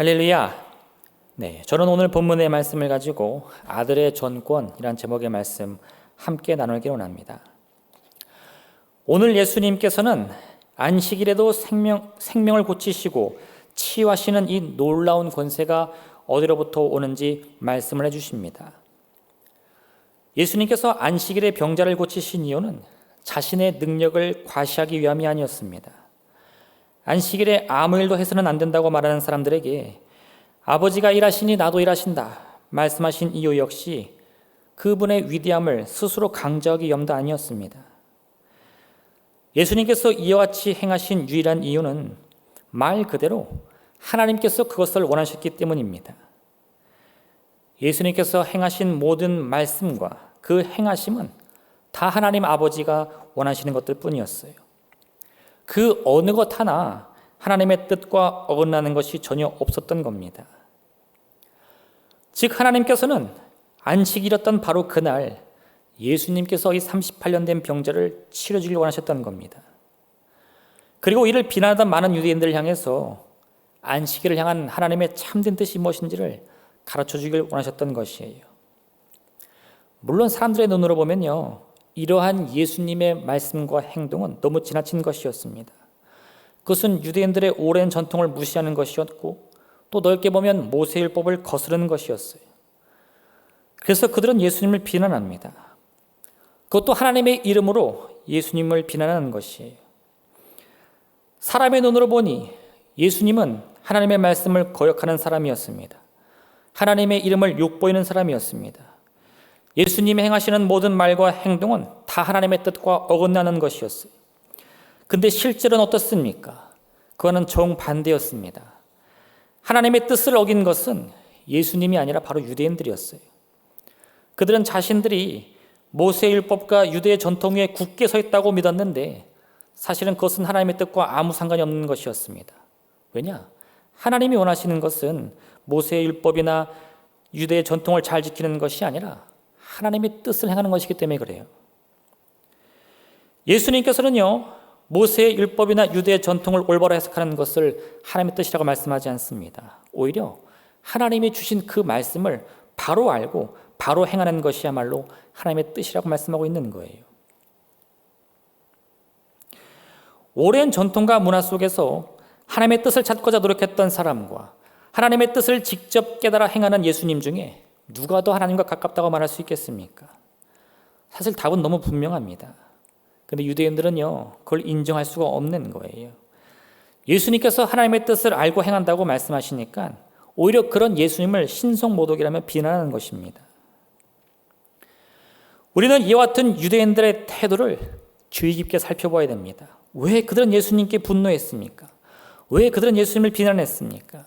할렐루야. 네, 저는 오늘 본문의 말씀을 가지고 아들의 전권이란 제목의 말씀 함께 나누기로 합니다. 오늘 예수님께서는 안식일에도 생명을 고치시고 치유하시는 이 놀라운 권세가 어디로부터 오는지 말씀을 해주십니다. 예수님께서 안식일에 병자를 고치신 이유는 자신의 능력을 과시하기 위함이 아니었습니다. 안식일에 아무 일도 해서는 안 된다고 말하는 사람들에게 아버지가 일하시니 나도 일하신다 말씀하신 이유 역시 그분의 위대함을 스스로 강조하기 위함도 아니었습니다. 예수님께서 이와 같이 행하신 유일한 이유는 말 그대로 하나님께서 그것을 원하셨기 때문입니다. 예수님께서 행하신 모든 말씀과 그 행하심은 다 하나님 아버지가 원하시는 것들 뿐이었어요. 그 어느 것 하나 하나님의 뜻과 어긋나는 것이 전혀 없었던 겁니다. 즉 하나님께서는 안식일이었던 바로 그날 예수님께서 이 38년 된 병자를 치료주길 원하셨던 겁니다. 그리고 이를 비난하던 많은 유대인들을 향해서 안식일을 향한 하나님의 참된 뜻이 무엇인지를 가르쳐주길 원하셨던 것이에요. 물론 사람들의 눈으로 보면요, 이러한 예수님의 말씀과 행동은 너무 지나친 것이었습니다. 그것은 유대인들의 오랜 전통을 무시하는 것이었고 또 넓게 보면 모세율법을 거스르는 것이었어요. 그래서 그들은 예수님을 비난합니다. 그것도 하나님의 이름으로 예수님을 비난하는 것이에요. 사람의 눈으로 보니 예수님은 하나님의 말씀을 거역하는 사람이었습니다. 하나님의 이름을 욕보이는 사람이었습니다. 예수님이 행하시는 모든 말과 행동은 다 하나님의 뜻과 어긋나는 것이었어요. 근데 실제로는 어떻습니까? 그거는 정반대였습니다. 하나님의 뜻을 어긴 것은 예수님이 아니라 바로 유대인들이었어요. 그들은 자신들이 모세율법과 유대의 전통 위에 굳게 서 있다고 믿었는데 사실은 그것은 하나님의 뜻과 아무 상관이 없는 것이었습니다. 왜냐? 하나님이 원하시는 것은 모세율법이나 유대의 전통을 잘 지키는 것이 아니라 하나님의 뜻을 행하는 것이기 때문에 그래요. 예수님께서는요, 모세의 율법이나 유대의 전통을 올바로 해석하는 것을 하나님의 뜻이라고 말씀하지 않습니다. 오히려 하나님이 주신 그 말씀을 바로 알고 바로 행하는 것이야말로 하나님의 뜻이라고 말씀하고 있는 거예요. 오랜 전통과 문화 속에서 하나님의 뜻을 찾고자 노력했던 사람과 하나님의 뜻을 직접 깨달아 행하는 예수님 중에 누가 더 하나님과 가깝다고 말할 수 있겠습니까? 사실 답은 너무 분명합니다. 그런데 유대인들은요, 그걸 인정할 수가 없는 거예요. 예수님께서 하나님의 뜻을 알고 행한다고 말씀하시니까 오히려 그런 예수님을 신성모독이라며 비난하는 것입니다. 우리는 이와 같은 유대인들의 태도를 주의 깊게 살펴봐야 됩니다. 왜 그들은 예수님께 분노했습니까? 왜 그들은 예수님을 비난했습니까?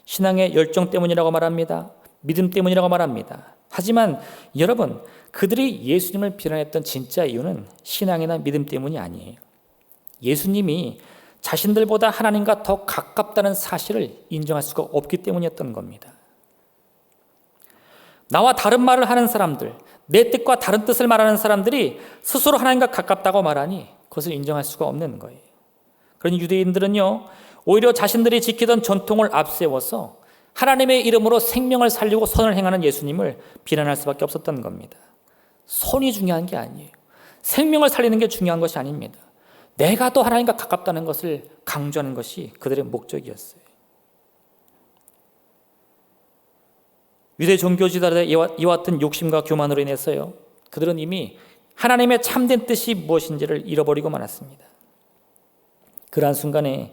신앙의 열정 때문이라고 말합니다. 믿음 때문이라고 말합니다. 하지만 여러분, 그들이 예수님을 비난했던 진짜 이유는 신앙이나 믿음 때문이 아니에요. 예수님이 자신들보다 하나님과 더 가깝다는 사실을 인정할 수가 없기 때문이었던 겁니다. 나와 다른 말을 하는 사람들, 내 뜻과 다른 뜻을 말하는 사람들이 스스로 하나님과 가깝다고 말하니 그것을 인정할 수가 없는 거예요. 그러니 유대인들은요, 오히려 자신들이 지키던 전통을 앞세워서 하나님의 이름으로 생명을 살리고 선을 행하는 예수님을 비난할 수밖에 없었던 겁니다. 선이 중요한 게 아니에요. 생명을 살리는 게 중요한 것이 아닙니다. 내가 더 하나님과 가깝다는 것을 강조하는 것이 그들의 목적이었어요. 유대 종교 지도자들의 이와 같은 욕심과 교만으로 인해서요, 그들은 이미 하나님의 참된 뜻이 무엇인지를 잃어버리고 말았습니다. 그러한 순간에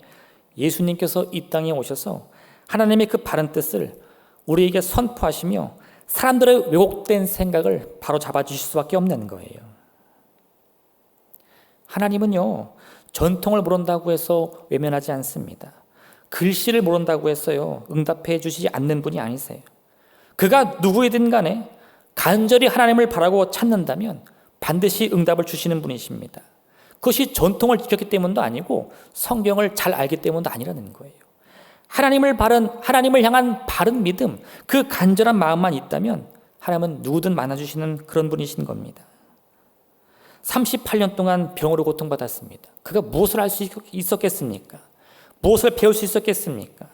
예수님께서 이 땅에 오셔서 하나님의 그 바른 뜻을 우리에게 선포하시며 사람들의 왜곡된 생각을 바로 잡아주실 수밖에 없는 거예요. 하나님은요, 전통을 모른다고 해서 외면하지 않습니다. 글씨를 모른다고 해서요, 응답해 주시지 않는 분이 아니세요. 그가 누구이든 간에 간절히 하나님을 바라고 찾는다면 반드시 응답을 주시는 분이십니다. 그것이 전통을 지켰기 때문도 아니고 성경을 잘 알기 때문도 아니라는 거예요. 하나님을 향한 바른 믿음, 그 간절한 마음만 있다면 하나님은 누구든 만나주시는 그런 분이신 겁니다. 38년 동안 병으로 고통받았습니다. 그가 무엇을 할 수 있었겠습니까? 무엇을 배울 수 있었겠습니까?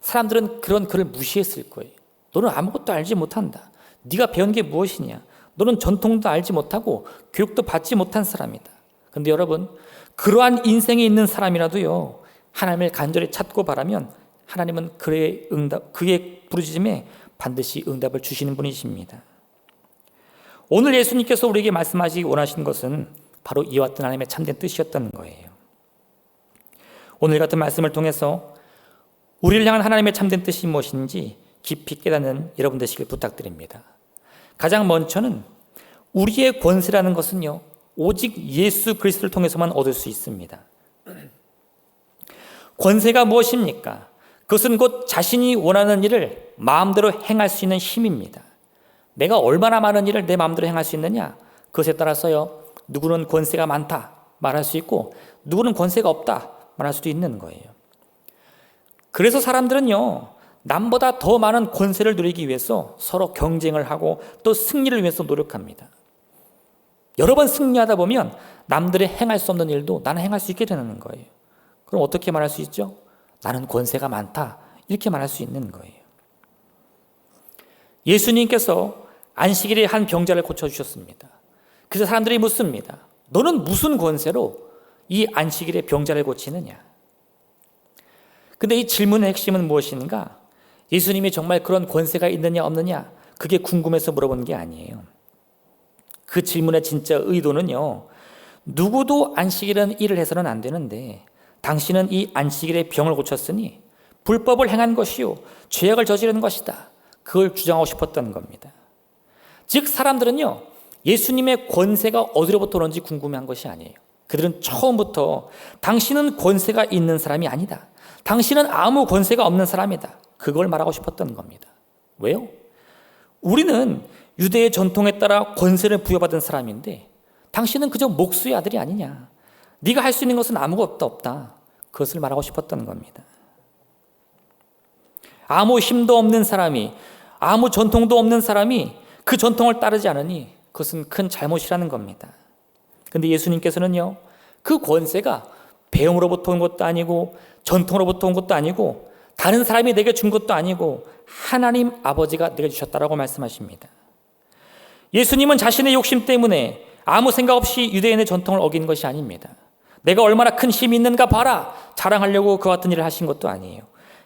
사람들은 그런 그를 무시했을 거예요. 너는 아무것도 알지 못한다. 네가 배운 게 무엇이냐? 너는 전통도 알지 못하고 교육도 받지 못한 사람이다. 그런데 여러분, 그러한 인생에 있는 사람이라도요, 하나님을 간절히 찾고 바라면 하나님은 그의 부르짖음에 반드시 응답을 주시는 분이십니다. 오늘 예수님께서 우리에게 말씀하시기 원하시는 것은 바로 이와 같은 하나님의 참된 뜻이었던 거예요. 오늘 같은 말씀을 통해서 우리를 향한 하나님의 참된 뜻이 무엇인지 깊이 깨닫는 여러분 되시길 부탁드립니다. 가장 먼저는 우리의 권세라는 것은요, 오직 예수 그리스도를 통해서만 얻을 수 있습니다. 권세가 무엇입니까? 그것은 곧 자신이 원하는 일을 마음대로 행할 수 있는 힘입니다. 내가 얼마나 많은 일을 내 마음대로 행할 수 있느냐? 그것에 따라서요, 누구는 권세가 많다 말할 수 있고 누구는 권세가 없다 말할 수도 있는 거예요. 그래서 사람들은요, 남보다 더 많은 권세를 누리기 위해서 서로 경쟁을 하고 또 승리를 위해서 노력합니다. 여러 번 승리하다 보면 남들이 행할 수 없는 일도 나는 행할 수 있게 되는 거예요. 그럼 어떻게 말할 수 있죠? 나는 권세가 많다, 이렇게 말할 수 있는 거예요. 예수님께서 안식일에 한 병자를 고쳐주셨습니다. 그래서 사람들이 묻습니다. 너는 무슨 권세로 이 안식일에 병자를 고치느냐? 근데 이 질문의 핵심은 무엇인가? 예수님이 정말 그런 권세가 있느냐 없느냐, 그게 궁금해서 물어본 게 아니에요. 그 질문의 진짜 의도는요, 누구도 안식일은 일을 해서는 안 되는데 당신은 이 안식일에 병을 고쳤으니 불법을 행한 것이요 죄악을 저지른 것이다, 그걸 주장하고 싶었던 겁니다. 즉 사람들은요, 예수님의 권세가 어디로부터 오는지 궁금해한 것이 아니에요. 그들은 처음부터 당신은 권세가 있는 사람이 아니다, 당신은 아무 권세가 없는 사람이다, 그걸 말하고 싶었던 겁니다. 왜요? 우리는 유대의 전통에 따라 권세를 부여받은 사람인데 당신은 그저 목수의 아들이 아니냐, 네가 할 수 있는 것은 아무것도 없다, 그것을 말하고 싶었던 겁니다. 아무 힘도 없는 사람이, 아무 전통도 없는 사람이 그 전통을 따르지 않으니 그것은 큰 잘못이라는 겁니다. 그런데 예수님께서는요, 그 권세가 배움으로부터 온 것도 아니고 전통으로부터 온 것도 아니고 다른 사람이 내게 준 것도 아니고 하나님 아버지가 내게 주셨다라고 말씀하십니다. 예수님은 자신의 욕심 때문에 아무 생각 없이 유대인의 전통을 어긴 것이 아닙니다. 내가 얼마나 큰 힘이 있는가 봐라 자랑하려고 그 같은 일을 하신 것도 아니에요.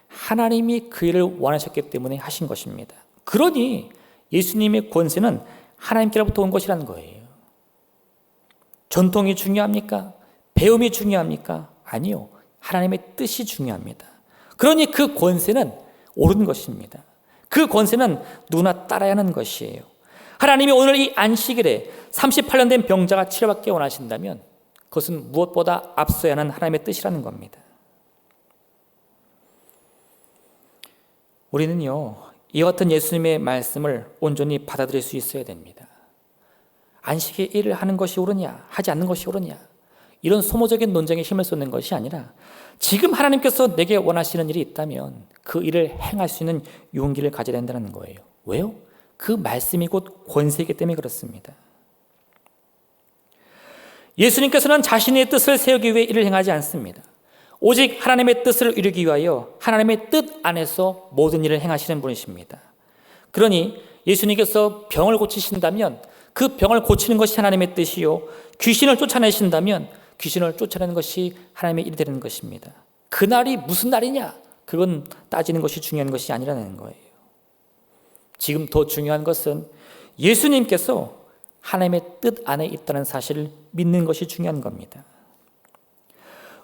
하나님이 그 일을 원하셨기 때문에 하신 것입니다. 그러니 예수님의 권세는 하나님께로부터 온 것이라는 거예요. 전통이 중요합니까? 배움이 중요합니까? 아니요. 하나님의 뜻이 중요합니다. 그러니 그 권세는 옳은 것입니다. 그 권세는 누구나 따라야 하는 것이에요. 하나님이 오늘 이 안식일에 38년 된 병자가 치료받기 원하신다면 그것은 무엇보다 앞서야 하는 하나님의 뜻이라는 겁니다. 우리는요, 이와 같은 예수님의 말씀을 온전히 받아들일 수 있어야 됩니다. 안식에 일을 하는 것이 옳으냐, 하지 않는 것이 옳으냐, 이런 소모적인 논쟁에 힘을 쏟는 것이 아니라 지금 하나님께서 내게 원하시는 일이 있다면 그 일을 행할 수 있는 용기를 가져야 된다는 거예요. 왜요? 그 말씀이 곧 권세이기 때문에 그렇습니다. 예수님께서는 자신의 뜻을 세우기 위해 일을 행하지 않습니다. 오직 하나님의 뜻을 이루기 위하여 하나님의 뜻 안에서 모든 일을 행하시는 분이십니다. 그러니 예수님께서 병을 고치신다면 그 병을 고치는 것이 하나님의 뜻이요, 귀신을 쫓아내신다면 귀신을 쫓아내는 것이 하나님의 일이 되는 것입니다. 그날이 무슨 날이냐, 그건 따지는 것이 중요한 것이 아니라는 거예요. 지금 더 중요한 것은 예수님께서 하나님의 뜻 안에 있다는 사실을 믿는 것이 중요한 겁니다.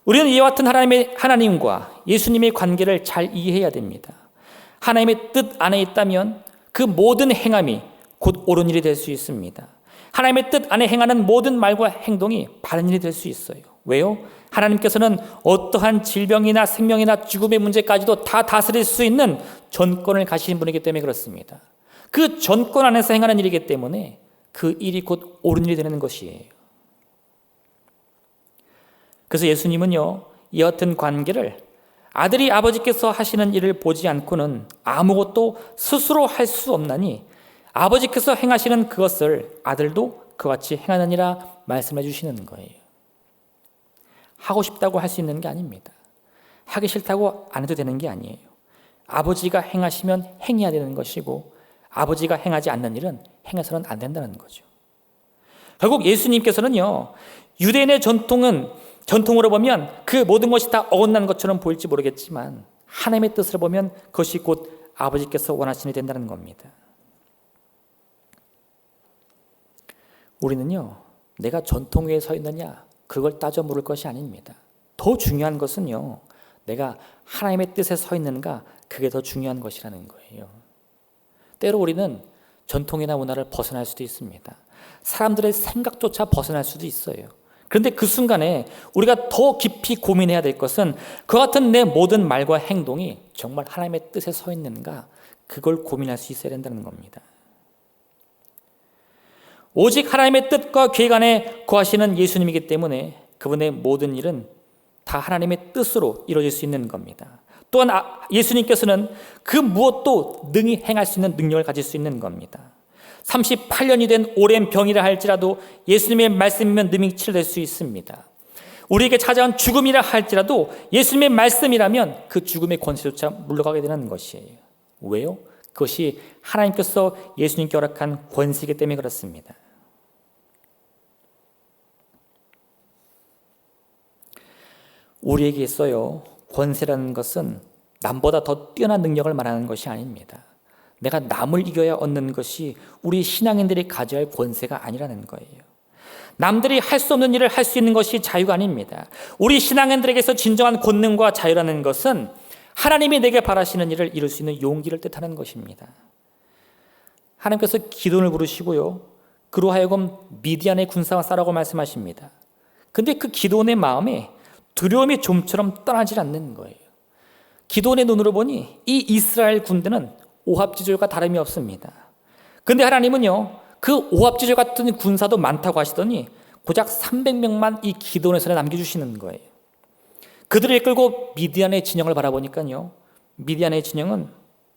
우리는 이와 같은 하나님과 예수님의 관계를 잘 이해해야 됩니다. 하나님의 뜻 안에 있다면 그 모든 행함이 곧 옳은 일이 될 수 있습니다. 하나님의 뜻 안에 행하는 모든 말과 행동이 바른 일이 될 수 있어요. 왜요? 하나님께서는 어떠한 질병이나 생명이나 죽음의 문제까지도 다 다스릴 수 있는 전권을 가지신 분이기 때문에 그렇습니다. 그 전권 안에서 행하는 일이기 때문에 그 일이 곧 옳은 일이 되는 것이에요. 그래서 예수님은요, 이 같은 관계를 아들이 아버지께서 하시는 일을 보지 않고는 아무것도 스스로 할 수 없나니 아버지께서 행하시는 그것을 아들도 그와 같이 행하느니라 말씀해 주시는 거예요. 하고 싶다고 할 수 있는 게 아닙니다. 하기 싫다고 안 해도 되는 게 아니에요. 아버지가 행하시면 행해야 되는 것이고 아버지가 행하지 않는 일은 행해서는 안 된다는 거죠. 결국 예수님께서는요, 유대인의 전통으로 보면 그 모든 것이 다 어긋난 것처럼 보일지 모르겠지만 하나님의 뜻을 보면 그것이 곧 아버지께서 원하시는 일이 된다는 겁니다. 우리는요, 내가 전통 위에 서 있느냐 그걸 따져 물을 것이 아닙니다. 더 중요한 것은요, 내가 하나님의 뜻에 서 있는가, 그게 더 중요한 것이라는 거예요. 때로 우리는 전통이나 문화를 벗어날 수도 있습니다. 사람들의 생각조차 벗어날 수도 있어요. 그런데 그 순간에 우리가 더 깊이 고민해야 될 것은 그 같은 내 모든 말과 행동이 정말 하나님의 뜻에 서 있는가, 그걸 고민할 수 있어야 된다는 겁니다. 오직 하나님의 뜻과 계획 안에 거하시는 예수님이기 때문에 그분의 모든 일은 다 하나님의 뜻으로 이루어질 수 있는 겁니다. 또한 예수님께서는 그 무엇도 능히 행할 수 있는 능력을 가질 수 있는 겁니다. 38년이 된 오랜 병이라 할지라도 예수님의 말씀이면 능히 치료될 수 있습니다. 우리에게 찾아온 죽음이라 할지라도 예수님의 말씀이라면 그 죽음의 권세조차 물러가게 되는 것이에요. 왜요? 그것이 하나님께서 예수님께 허락한 권세이기 때문에 그렇습니다. 우리에게 있어요, 권세라는 것은 남보다 더 뛰어난 능력을 말하는 것이 아닙니다. 내가 남을 이겨야 얻는 것이 우리 신앙인들이 가져야 할 권세가 아니라는 거예요. 남들이 할 수 없는 일을 할 수 있는 것이 자유가 아닙니다. 우리 신앙인들에게서 진정한 권능과 자유라는 것은 하나님이 내게 바라시는 일을 이룰 수 있는 용기를 뜻하는 것입니다. 하나님께서 기돈을 부르시고요, 그로 하여금 미디안의 군사와 싸라고 말씀하십니다. 근데 그 기돈의 마음에 두려움이 좀처럼 떠나질 않는 거예요. 기돈의 눈으로 보니 이 이스라엘 군대는 오합지졸과 다름이 없습니다. 근데 하나님은요, 그 오합지졸 같은 군사도 많다고 하시더니 고작 300명만 이 기돈의 손에 남겨주시는 거예요. 그들을 이끌고 미디안의 진영을 바라보니까요, 미디안의 진영은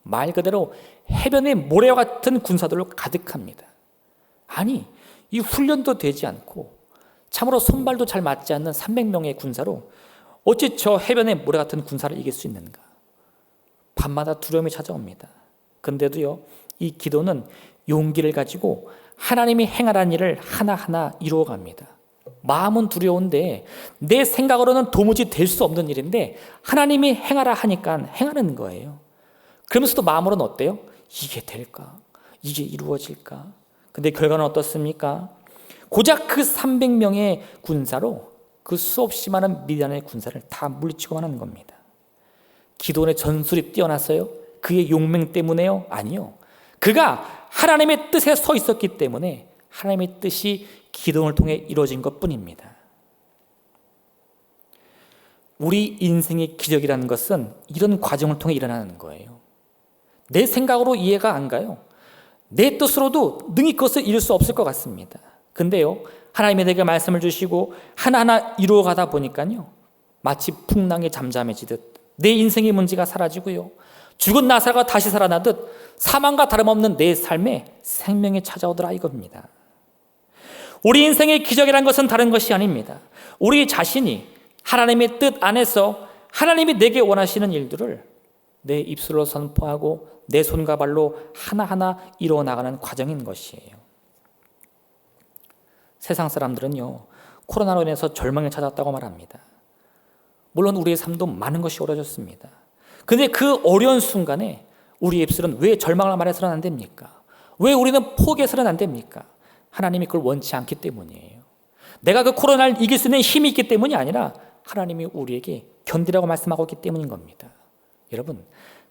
말 그대로 해변의 모래와 같은 군사들로 가득합니다. 아니, 이 훈련도 되지 않고 참으로 손발도 잘 맞지 않는 300명의 군사로 어찌 저 해변의 모래 같은 군사를 이길 수 있는가? 밤마다 두려움이 찾아옵니다. 근데도요, 이 기도는 용기를 가지고 하나님이 행하라는 일을 하나하나 이루어갑니다. 마음은 두려운데 내 생각으로는 도무지 될 수 없는 일인데 하나님이 행하라 하니까 행하는 거예요. 그러면서도 마음으로는 어때요? 이게 될까? 이게 이루어질까? 근데 결과는 어떻습니까? 고작 그 300명의 군사로 그 수없이 많은 미디안의 군사를 다 물리치고 마는 겁니다. 기돈의 전술이 뛰어났어요? 그의 용맹 때문에요? 아니요. 그가 하나님의 뜻에 서 있었기 때문에 하나님의 뜻이 기돈을 통해 이루어진 것뿐입니다. 우리 인생의 기적이라는 것은 이런 과정을 통해 일어나는 거예요. 내 생각으로 이해가 안 가요. 내 뜻으로도 능히 그것을 이룰 수 없을 것 같습니다. 근데요, 하나님이 내게 말씀을 주시고 하나하나 이루어가다 보니까요, 마치 풍랑이 잠잠해지듯 내 인생의 문제가 사라지고요, 죽은 나사가 다시 살아나듯 사망과 다름없는 내 삶에 생명이 찾아오더라 이겁니다. 우리 인생의 기적이라는 것은 다른 것이 아닙니다. 우리 자신이 하나님의 뜻 안에서 하나님이 내게 원하시는 일들을 내 입술로 선포하고 내 손과 발로 하나하나 이루어 나가는 과정인 것이에요. 세상 사람들은요, 코로나로 인해서 절망에 찾았다고 말합니다. 물론 우리의 삶도 많은 것이 어려졌습니다. 근데 그 어려운 순간에 우리 입술은 왜 절망을 말해서는 안 됩니까? 왜 우리는 포기해서는 안 됩니까? 하나님이 그걸 원치 않기 때문이에요. 내가 그 코로나를 이길 수 있는 힘이 있기 때문이 아니라 하나님이 우리에게 견디라고 말씀하고 있기 때문인 겁니다. 여러분,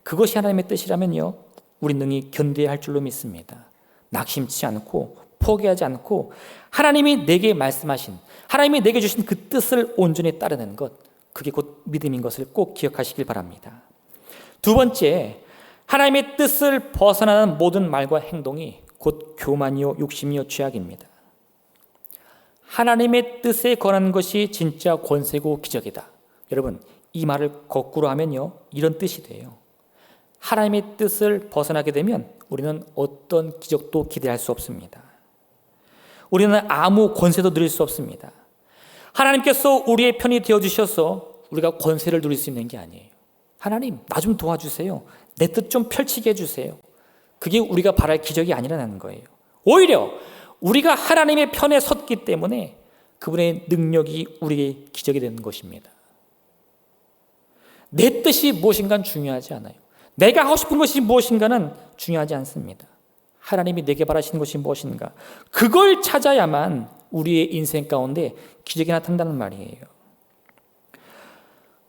그것이 하나님의 뜻이라면요, 우리 능히 견뎌야 할 줄로 믿습니다. 낙심치 않고 포기하지 않고 하나님이 내게 말씀하신, 하나님이 내게 주신 그 뜻을 온전히 따르는 것, 그게 곧 믿음인 것을 꼭 기억하시길 바랍니다. 두 번째, 하나님의 뜻을 벗어나는 모든 말과 행동이 곧 교만이요 욕심이요 죄악입니다. 하나님의 뜻에 권한 것이 진짜 권세고 기적이다. 여러분, 이 말을 거꾸로 하면요, 이런 뜻이 돼요. 하나님의 뜻을 벗어나게 되면 우리는 어떤 기적도 기대할 수 없습니다. 우리는 아무 권세도 누릴 수 없습니다. 하나님께서 우리의 편이 되어주셔서 우리가 권세를 누릴 수 있는 게 아니에요. 하나님, 나 좀 도와주세요. 내 뜻 좀 펼치게 해주세요. 그게 우리가 바랄 기적이 아니라는 거예요. 오히려 우리가 하나님의 편에 섰기 때문에 그분의 능력이 우리의 기적이 되는 것입니다. 내 뜻이 무엇인가는 중요하지 않아요. 내가 하고 싶은 것이 무엇인가는 중요하지 않습니다. 하나님이 내게 바라시는 것이 무엇인가, 그걸 찾아야만 우리의 인생 가운데 기적이 나타난다는 말이에요.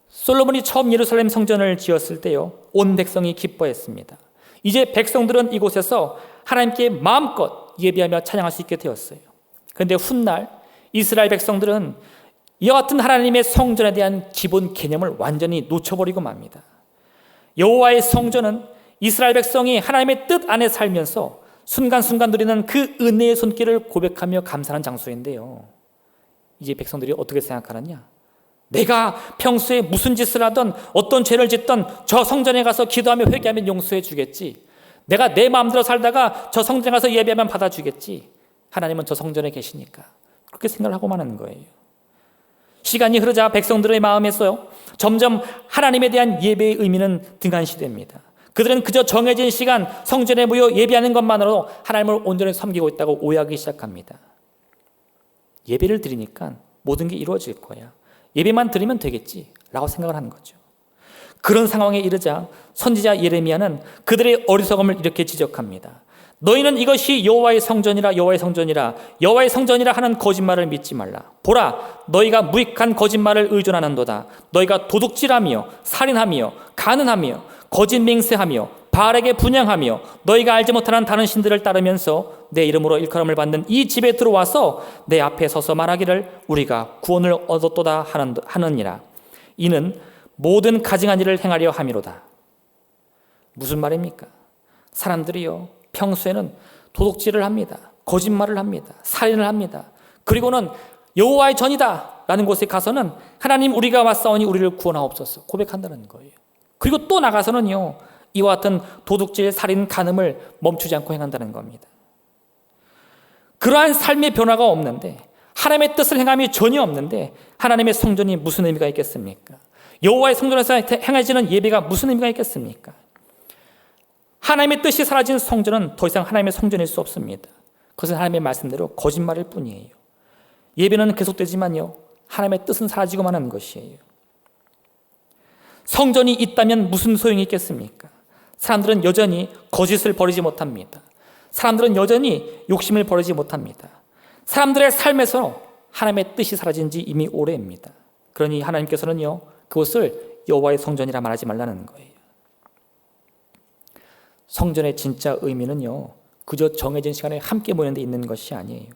솔로몬이 처음 예루살렘 성전을 지었을 때요, 온 백성이 기뻐했습니다. 이제 백성들은 이곳에서 하나님께 마음껏 예배하며 찬양할 수 있게 되었어요. 그런데 훗날 이스라엘 백성들은 이와 같은 하나님의 성전에 대한 기본 개념을 완전히 놓쳐버리고 맙니다. 여호와의 성전은 이스라엘 백성이 하나님의 뜻 안에 살면서 순간순간 누리는 그 은혜의 손길을 고백하며 감사하는 장소인데요, 이제 백성들이 어떻게 생각하느냐, 내가 평소에 무슨 짓을 하든 어떤 죄를 짓든 저 성전에 가서 기도하며 회개하면 용서해 주겠지, 내가 내 마음대로 살다가 저 성전에 가서 예배하면 받아주겠지, 하나님은 저 성전에 계시니까, 그렇게 생각을 하고 마는 거예요. 시간이 흐르자 백성들의 마음에서요, 점점 하나님에 대한 예배의 의미는 등한시됩니다. 그들은 그저 정해진 시간 성전에 모여 예배하는 것만으로 하나님을 온전히 섬기고 있다고 오해하기 시작합니다. 예배를 드리니까 모든 게 이루어질 거야, 예배만 드리면 되겠지 라고 생각을 하는 거죠. 그런 상황에 이르자 선지자 예레미야는 그들의 어리석음을 이렇게 지적합니다. 너희는 이것이 여호와의 성전이라 여호와의 성전이라 여호와의 성전이라 하는 거짓말을 믿지 말라. 보라, 너희가 무익한 거짓말을 의존하는도다. 너희가 도둑질하며 살인하며 간음하며 거짓 맹세하며 바알에게 분향하며 너희가 알지 못하는 다른 신들을 따르면서 내 이름으로 일컬음을 받는 이 집에 들어와서 내 앞에 서서 말하기를 우리가 구원을 얻었도다 하느니라. 이는 모든 가증한 일을 행하려 함이로다. 무슨 말입니까? 사람들이요, 평소에는 도둑질을 합니다. 거짓말을 합니다. 살인을 합니다. 그리고는 여호와의 전이다 라는 곳에 가서는 하나님, 우리가 왔사오니 우리를 구원하옵소서 고백한다는 거예요. 그리고 또 나가서는요, 이와 같은 도둑질, 살인, 간음을 멈추지 않고 행한다는 겁니다. 그러한 삶의 변화가 없는데, 하나님의 뜻을 행함이 전혀 없는데 하나님의 성전이 무슨 의미가 있겠습니까? 여호와의 성전에서 행해지는 예배가 무슨 의미가 있겠습니까? 하나님의 뜻이 사라진 성전은 더 이상 하나님의 성전일 수 없습니다. 그것은 하나님의 말씀대로 거짓말일 뿐이에요. 예배는 계속되지만요, 하나님의 뜻은 사라지고 마는 것이에요. 성전이 있다면 무슨 소용이 있겠습니까? 사람들은 여전히 거짓을 버리지 못합니다. 사람들은 여전히 욕심을 버리지 못합니다. 사람들의 삶에서 하나님의 뜻이 사라진 지 이미 오래입니다. 그러니 하나님께서는요, 그것을 여호와의 성전이라 말하지 말라는 거예요. 성전의 진짜 의미는요, 그저 정해진 시간에 함께 모이는 데 있는 것이 아니에요.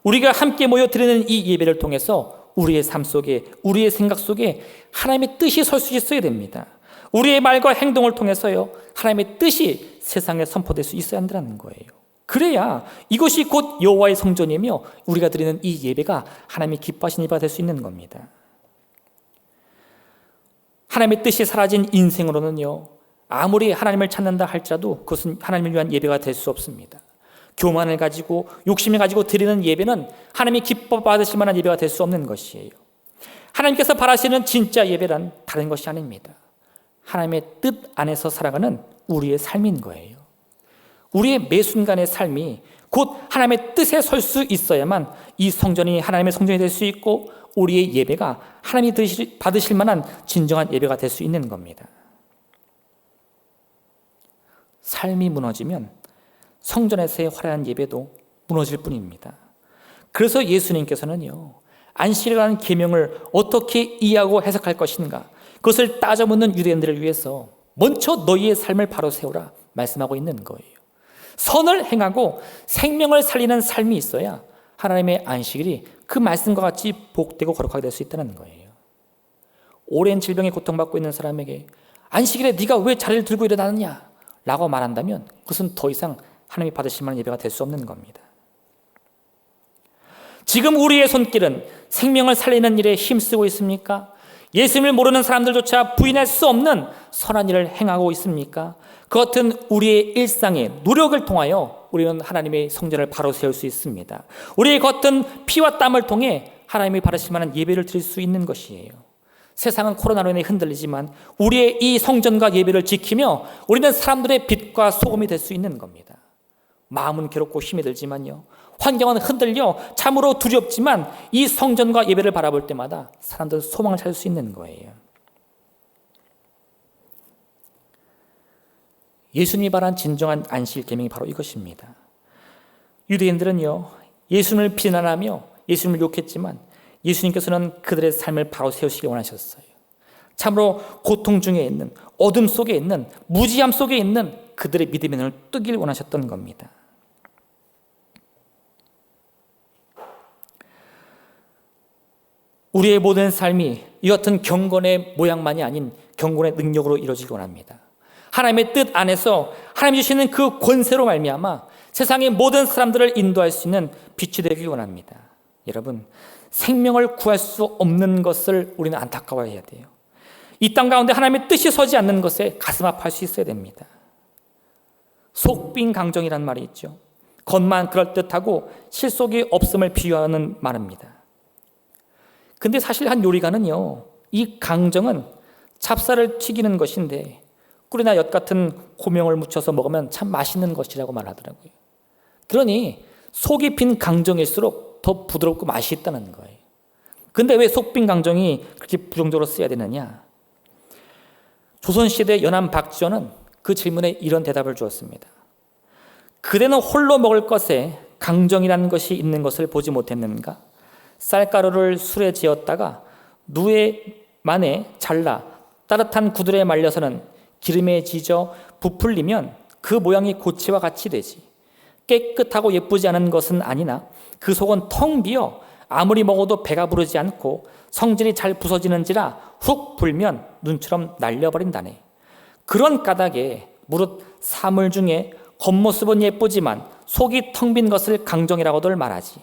우리가 함께 모여 드리는 이 예배를 통해서 우리의 삶 속에, 우리의 생각 속에 하나님의 뜻이 설 수 있어야 됩니다. 우리의 말과 행동을 통해서요, 하나님의 뜻이 세상에 선포될 수 있어야 한다는 거예요. 그래야 이것이 곧 여호와의 성전이며 우리가 드리는 이 예배가 하나님이 기뻐하시는 예배가 될 수 있는 겁니다. 하나님의 뜻이 사라진 인생으로는요, 아무리 하나님을 찾는다 할지라도 그것은 하나님을 위한 예배가 될 수 없습니다. 교만을 가지고 욕심을 가지고 드리는 예배는 하나님이 기뻐 받으실 만한 예배가 될 수 없는 것이에요. 하나님께서 바라시는 진짜 예배란 다른 것이 아닙니다. 하나님의 뜻 안에서 살아가는 우리의 삶인 거예요. 우리의 매 순간의 삶이 곧 하나님의 뜻에 설 수 있어야만 이 성전이 하나님의 성전이 될 수 있고 우리의 예배가 하나님이 받으실 만한 진정한 예배가 될 수 있는 겁니다. 삶이 무너지면 성전에서의 화려한 예배도 무너질 뿐입니다. 그래서 예수님께서는요, 안식이라는 계명을 어떻게 이해하고 해석할 것인가, 그것을 따져 묻는 유대인들을 위해서 먼저 너희의 삶을 바로 세우라 말씀하고 있는 거예요. 선을 행하고 생명을 살리는 삶이 있어야 하나님의 안식일이 그 말씀과 같이 복되고 거룩하게 될 수 있다는 거예요. 오랜 질병에 고통받고 있는 사람에게 안식일에 네가 왜 자리를 들고 일어나느냐 라고 말한다면 그것은 더 이상 하나님이 받으실 만한 예배가 될 수 없는 겁니다. 지금 우리의 손길은 생명을 살리는 일에 힘쓰고 있습니까? 예수님을 모르는 사람들조차 부인할 수 없는 선한 일을 행하고 있습니까? 그 같은 우리의 일상의 노력을 통하여 우리는 하나님의 성전을 바로 세울 수 있습니다. 우리의 겉은 피와 땀을 통해 하나님이 바르실 만한 예배를 드릴 수 있는 것이에요. 세상은 코로나로 인해 흔들리지만 우리의 이 성전과 예배를 지키며 우리는 사람들의 빛과 소금이 될 수 있는 겁니다. 마음은 괴롭고 힘이 들지만요, 환경은 흔들려 참으로 두렵지만 이 성전과 예배를 바라볼 때마다 사람들은 소망을 찾을 수 있는 거예요. 예수님이 말한 진정한 안식일 계명이 바로 이것입니다. 유대인들은요, 예수님을 비난하며 예수님을 욕했지만 예수님께서는 그들의 삶을 바로 세우시기 원하셨어요. 참으로 고통 중에 있는, 어둠 속에 있는, 무지함 속에 있는 그들의 믿음의 눈을 뜨길 원하셨던 겁니다. 우리의 모든 삶이 이 같은 경건의 모양만이 아닌 경건의 능력으로 이루어지길 원합니다. 하나님의 뜻 안에서 하나님이 주시는 그 권세로 말미암아 세상의 모든 사람들을 인도할 수 있는 빛이 되길 원합니다. 여러분, 생명을 구할 수 없는 것을 우리는 안타까워해야 돼요. 이 땅 가운데 하나님의 뜻이 서지 않는 것에 가슴 아파할 수 있어야 됩니다. 속빈 강정이라는 말이 있죠. 겉만 그럴듯하고 실속이 없음을 비유하는 말입니다. 근데 사실 한 요리가는요, 이 강정은 찹쌀을 튀기는 것인데 꿀이나 엿 같은 고명을 묻혀서 먹으면 참 맛있는 것이라고 말하더라고요. 그러니 속이 빈 강정일수록 더 부드럽고 맛이 있다는 거예요. 근데 왜 속빈 강정이 그렇게 부정적으로 써야 되느냐? 조선시대 연암 박지원은 그 질문에 이런 대답을 주었습니다. 그대는 홀로 먹을 것에 강정이라는 것이 있는 것을 보지 못했는가? 쌀가루를 술에 지었다가 누에 만에 잘라 따뜻한 구들에 말려서는 기름에 지져 부풀리면 그 모양이 고치와 같이 되지. 깨끗하고 예쁘지 않은 것은 아니나 그 속은 텅 비어 아무리 먹어도 배가 부르지 않고 성질이 잘 부서지는지라 훅 불면 눈처럼 날려버린다네. 그런 까닭에 무릇 사물 중에 겉모습은 예쁘지만 속이 텅 빈 것을 강정이라고들 말하지.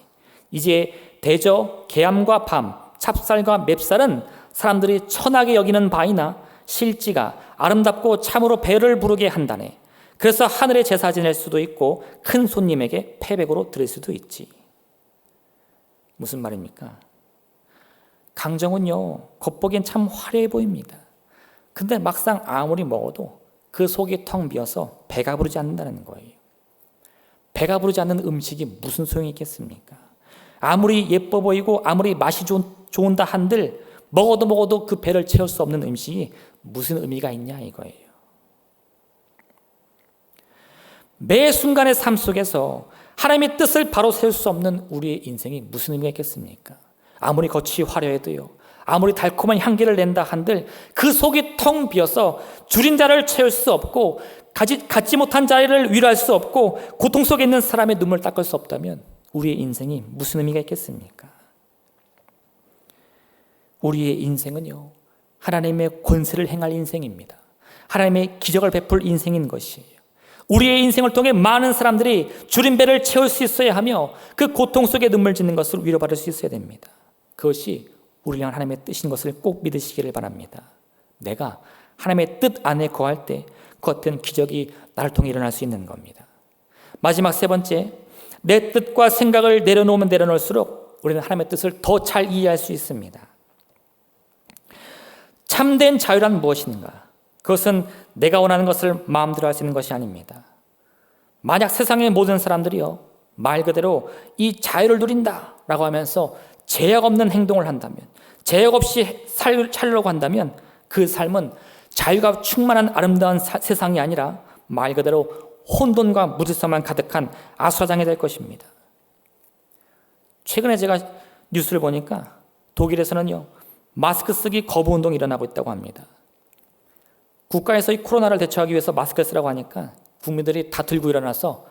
이제 대저 개암과 밤, 찹쌀과 맵쌀은 사람들이 천하게 여기는 바이나 실지가 아름답고 참으로 배를 부르게 한다네. 그래서 하늘에 제사 지낼 수도 있고 큰 손님에게 패백으로 드릴 수도 있지. 무슨 말입니까? 강정은요, 겉보기엔 참 화려해 보입니다. 근데 막상 아무리 먹어도 그 속이 텅 비어서 배가 부르지 않는다는 거예요. 배가 부르지 않는 음식이 무슨 소용이 있겠습니까? 아무리 예뻐 보이고 아무리 맛이 좋은다 한들 먹어도 그 배를 채울 수 없는 음식이 무슨 의미가 있냐 이거예요. 매 순간의 삶 속에서 하나님의 뜻을 바로 세울 수 없는 우리의 인생이 무슨 의미가 있겠습니까? 아무리 겉이 화려해도요, 아무리 달콤한 향기를 낸다 한들 그 속이 텅 비어서 줄인 자를 채울 수 없고 갖지 못한 자를 위로할 수 없고 고통 속에 있는 사람의 눈물을 닦을 수 없다면 우리의 인생이 무슨 의미가 있겠습니까? 우리의 인생은요, 하나님의 권세를 행할 인생입니다. 하나님의 기적을 베풀 인생인 것이에요. 우리의 인생을 통해 많은 사람들이 줄인 배를 채울 수 있어야 하며 그 고통 속에 눈물 짓는 것을 위로받을 수 있어야 됩니다. 그것이 우리를 향한 하나님의 뜻인 것을 꼭 믿으시기를 바랍니다. 내가 하나님의 뜻 안에 거할 때 그 어떤 기적이 나를 통해 일어날 수 있는 겁니다. 마지막 세 번째, 내 뜻과 생각을 내려놓으면 내려놓을수록 우리는 하나님의 뜻을 더 잘 이해할 수 있습니다. 참된 자유란 무엇인가? 그것은 내가 원하는 것을 마음대로 할 수 있는 것이 아닙니다. 만약 세상의 모든 사람들이요, 말 그대로 이 자유를 누린다라고 하면서 제약 없는 행동을 한다면, 제약 없이 살려고 한다면 그 삶은 자유가 충만한 아름다운 세상이 아니라 말 그대로 혼돈과 무질서만 가득한 아수라장이 될 것입니다. 최근에 제가 뉴스를 보니까 독일에서는요, 마스크 쓰기 거부 운동이 일어나고 있다고 합니다. 국가에서 이 코로나를 대처하기 위해서 마스크를 쓰라고 하니까 국민들이 다 들고 일어나서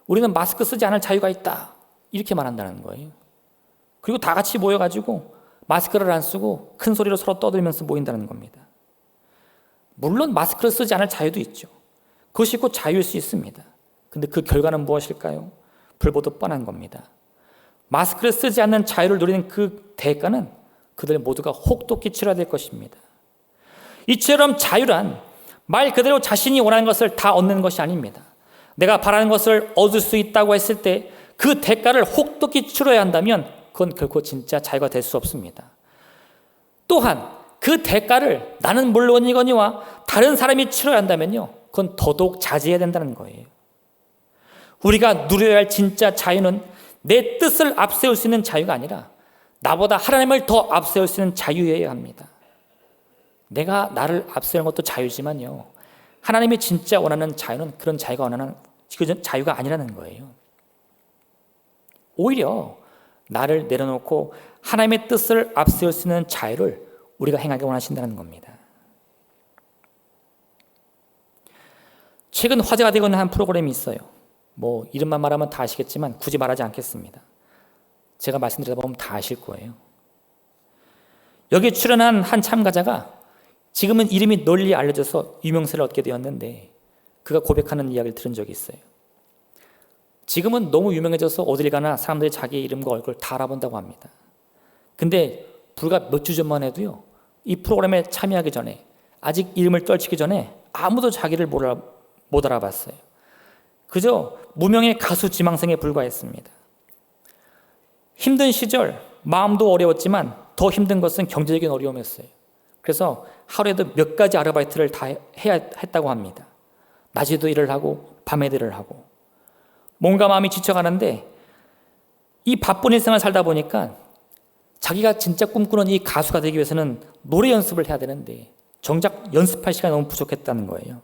우리는 마스크 쓰지 않을 자유가 있다, 이렇게 말한다는 거예요. 그리고 다 같이 모여가지고 마스크를 안 쓰고 큰 소리로 서로 떠들면서 모인다는 겁니다. 물론 마스크를 쓰지 않을 자유도 있죠. 그것이 곧 자유일 수 있습니다. 근데 그 결과는 무엇일까요? 불보듯 뻔한 겁니다. 마스크를 쓰지 않는 자유를 누리는 그 대가는 그들 모두가 혹독히 치러야 될 것입니다. 이처럼 자유란 말 그대로 자신이 원하는 것을 다 얻는 것이 아닙니다. 내가 바라는 것을 얻을 수 있다고 했을 때 그 대가를 혹독히 치러야 한다면 그건 결코 진짜 자유가 될 수 없습니다. 또한 그 대가를 나는 물론이거니와 다른 사람이 치러야 한다면요, 그건 더더욱 자제해야 된다는 거예요. 우리가 누려야 할 진짜 자유는 내 뜻을 앞세울 수 있는 자유가 아니라 나보다 하나님을 더 앞세울 수 있는 자유여야 합니다. 내가 나를 앞세우는 것도 자유지만요, 하나님이 진짜 원하는 자유는 그런 자유가 아니라는 거예요. 오히려 나를 내려놓고 하나님의 뜻을 앞세울 수 있는 자유를 우리가 행하기 원하신다는 겁니다. 최근 화제가 되고 있는 한 프로그램이 있어요. 이름만 말하면 다 아시겠지만 굳이 말하지 않겠습니다. 제가 말씀드리다 보면 다 아실 거예요. 여기에 출연한 한 참가자가 지금은 이름이 널리 알려져서 유명세를 얻게 되었는데, 그가 고백하는 이야기를 들은 적이 있어요. 지금은 너무 유명해져서 어딜 가나 사람들이 자기 이름과 얼굴을 다 알아본다고 합니다. 근데 불과 몇 주 전만 해도요, 이 프로그램에 참여하기 전에, 아직 이름을 떨치기 전에 아무도 자기를 못 알아봤어요. 그저 무명의 가수 지망생에 불과했습니다. 힘든 시절 마음도 어려웠지만 더 힘든 것은 경제적인 어려움이었어요. 그래서 하루에도 몇 가지 아르바이트를 다 해야 했다고 합니다. 낮에도 일을 하고 밤에도 일을 하고, 몸과 마음이 지쳐가는데 이 바쁜 일생을 살다 보니까 자기가 진짜 꿈꾸는 이 가수가 되기 위해서는 노래 연습을 해야 되는데 정작 연습할 시간이 너무 부족했다는 거예요.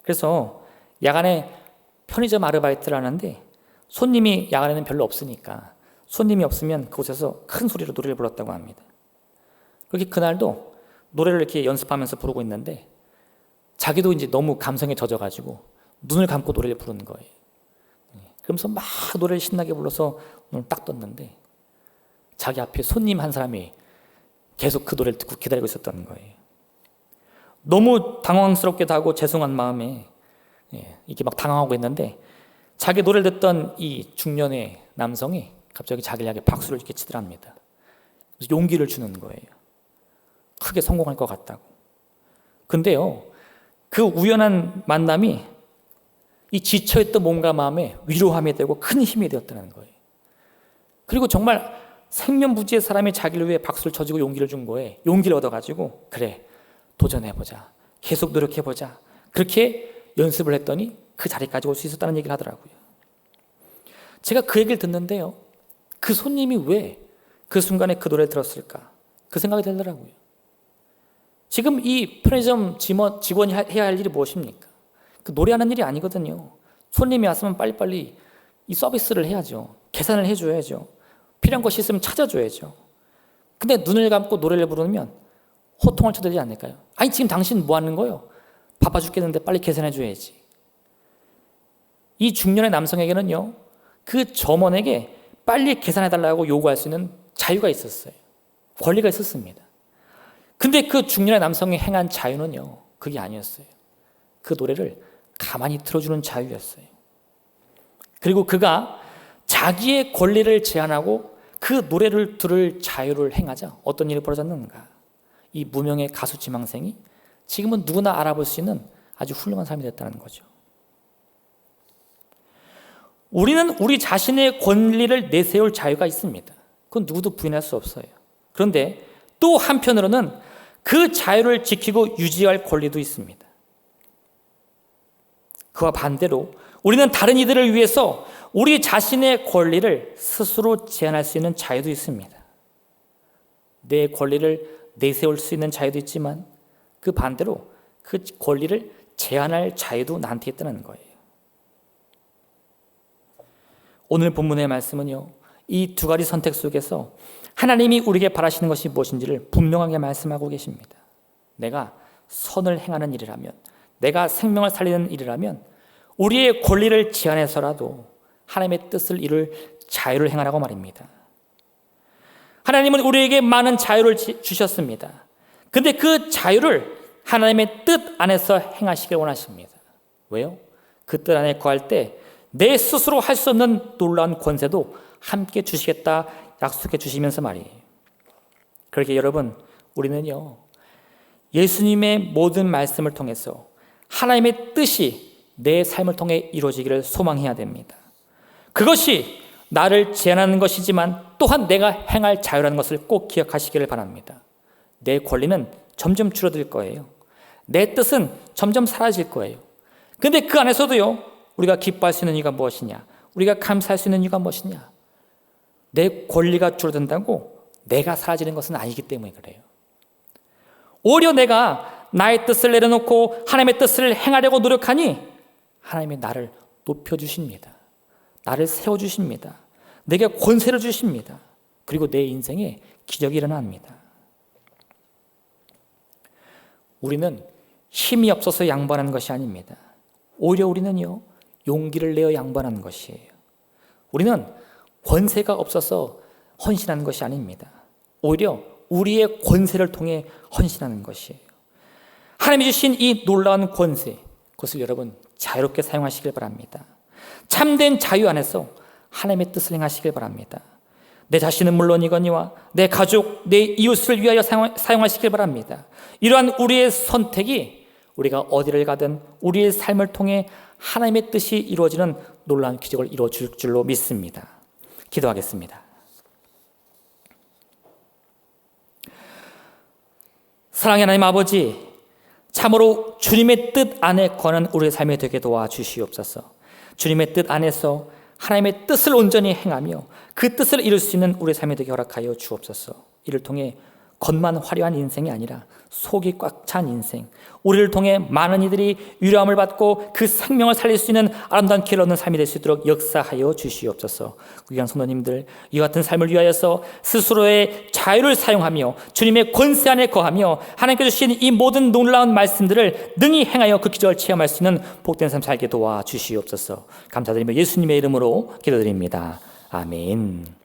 그래서 야간에 편의점 아르바이트를 하는데 손님이 야간에는 별로 없으니까 손님이 없으면 그곳에서 큰 소리로 노래를 불렀다고 합니다. 그렇게 그날도 노래를 이렇게 연습하면서 부르고 있는데 자기도 이제 너무 감성에 젖어가지고 눈을 감고 노래를 부르는 거예요. 그러면서 막 노래를 신나게 불러서 눈을 딱 떴는데 자기 앞에 손님 한 사람이 계속 그 노래를 듣고 기다리고 있었다는 거예요. 너무 당황스럽기도 하고 죄송한 마음에 이렇게 막 당황하고 있는데 자기 노래를 듣던 이 중년의 남성이 갑자기 자기를 향해 박수를 이렇게 치더랍니다. 그래서 용기를 주는 거예요. 크게 성공할 것 같다고. 근데요, 그 우연한 만남이 이 지쳐있던 몸과 마음에 위로함이 되고 큰 힘이 되었다는 거예요. 그리고 정말 생면부지의 사람이 자기를 위해 박수를 쳐주고 용기를 준 거에 용기를 얻어가지고 그래, 도전해보자, 계속 노력해보자, 그렇게 연습을 했더니 그 자리까지 올 수 있었다는 얘기를 하더라고요. 제가 그 얘기를 듣는데요, 그 손님이 왜 그 순간에 그 노래를 들었을까, 그 생각이 들더라고요. 지금 이 편의점 직원이 해야 할 일이 무엇입니까? 그 노래하는 일이 아니거든요. 손님이 왔으면 빨리빨리 이 서비스를 해야죠. 계산을 해줘야죠. 필요한 것이 있으면 찾아줘야죠. 근데 눈을 감고 노래를 부르면 호통을 쳐대지 않을까요? 아니, 지금 당신 뭐 하는 거예요? 바빠 죽겠는데 빨리 계산해줘야지. 이 중년의 남성에게는요, 그 점원에게 빨리 계산해달라고 요구할 수 있는 자유가 있었어요. 권리가 있었습니다. 근데 그 중년의 남성이 행한 자유는요, 그게 아니었어요. 그 노래를 가만히 들어주는 자유였어요. 그리고 그가 자기의 권리를 제한하고 그 노래를 들을 자유를 행하자 어떤 일이 벌어졌는가? 이 무명의 가수 지망생이 지금은 누구나 알아볼 수 있는 아주 훌륭한 사람이 됐다는 거죠. 우리는 우리 자신의 권리를 내세울 자유가 있습니다. 그건 누구도 부인할 수 없어요. 그런데 또 한편으로는 그 자유를 지키고 유지할 권리도 있습니다. 그와 반대로 우리는 다른 이들을 위해서 우리 자신의 권리를 스스로 제한할 수 있는 자유도 있습니다. 내 권리를 내세울 수 있는 자유도 있지만 그 반대로 그 권리를 제한할 자유도 나한테 있다는 거예요. 오늘 본문의 말씀은요, 이 두 가지 선택 속에서 하나님이 우리에게 바라시는 것이 무엇인지를 분명하게 말씀하고 계십니다. 내가 선을 행하는 일이라면, 내가 생명을 살리는 일이라면 우리의 권리를 제한해서라도 하나님의 뜻을 이룰 자유를 행하라고 말입니다. 하나님은 우리에게 많은 자유를 주셨습니다. 근데 그 자유를 하나님의 뜻 안에서 행하시길 원하십니다. 왜요? 그 뜻 안에 거할 때 내 스스로 할 수 없는 놀라운 권세도 함께 주시겠다 약속해 주시면서 말이에요. 그렇게 여러분, 우리는요, 예수님의 모든 말씀을 통해서 하나님의 뜻이 내 삶을 통해 이루어지기를 소망해야 됩니다. 그것이 나를 제한하는 것이지만 또한 내가 행할 자유라는 것을 꼭 기억하시기를 바랍니다. 내 권리는 점점 줄어들 거예요. 내 뜻은 점점 사라질 거예요. 근데 그 안에서도요, 우리가 기뻐할 수 있는 이유가 무엇이냐? 우리가 감사할 수 있는 이유가 무엇이냐? 내 권리가 줄어든다고 내가 사라지는 것은 아니기 때문에 그래요. 오히려 내가 나의 뜻을 내려놓고 하나님의 뜻을 행하려고 노력하니 하나님이 나를 높여주십니다. 나를 세워주십니다. 내게 권세를 주십니다. 그리고 내 인생에 기적이 일어납니다. 우리는 힘이 없어서 양보하는 것이 아닙니다. 오히려 우리는요, 용기를 내어 양보하는 것이에요. 우리는 권세가 없어서 헌신하는 것이 아닙니다. 오히려 우리의 권세를 통해 헌신하는 것이에요. 하나님이 주신 이 놀라운 권세, 그것을 여러분 자유롭게 사용하시길 바랍니다. 참된 자유 안에서 하나님의 뜻을 행하시길 바랍니다. 내 자신은 물론이거니와 내 가족, 내 이웃을 위하여 사용하시길 바랍니다. 이러한 우리의 선택이 우리가 어디를 가든 우리의 삶을 통해 하나님의 뜻이 이루어지는 놀라운 기적을 이루어줄 줄로 믿습니다. 기도하겠습니다. 사랑의 하나님 아버지, 참으로 주님의 뜻 안에 거하는 우리의 삶이 되게 도와주시옵소서. 주님의 뜻 안에서 하나님의 뜻을 온전히 행하며 그 뜻을 이룰 수 있는 우리의 삶이 되게 허락하여 주옵소서. 이를 통해 겉만 화려한 인생이 아니라 속이 꽉 찬 인생, 우리를 통해 많은 이들이 위로함을 받고 그 생명을 살릴 수 있는 아름다운 길을 얻는 삶이 될 수 있도록 역사하여 주시옵소서. 귀한 성도님들, 이와 같은 삶을 위하여서 스스로의 자유를 사용하며 주님의 권세 안에 거하며 하나님께서 주신 이 모든 놀라운 말씀들을 능히 행하여 그 기적을 체험할 수 있는 복된 삶 살게 도와주시옵소서. 감사드리며 예수님의 이름으로 기도드립니다. 아멘.